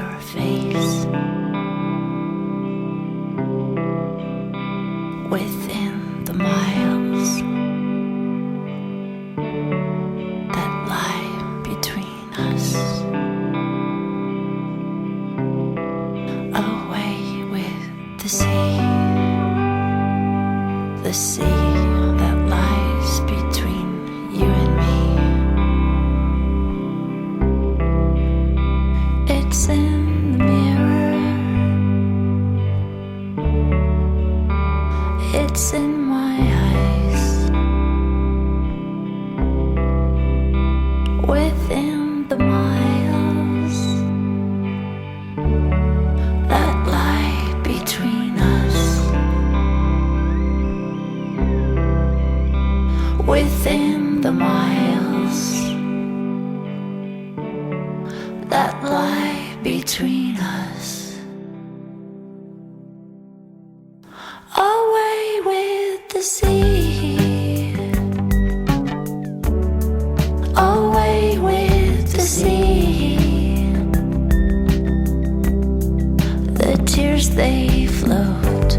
your face within the miles that lie between us. Away with the sea that lies between you and me. It's in the mirror, it's in my eyes, within the miles that lie between us, within the miles that lie between us. Away with the sea, away with the sea. The tears they float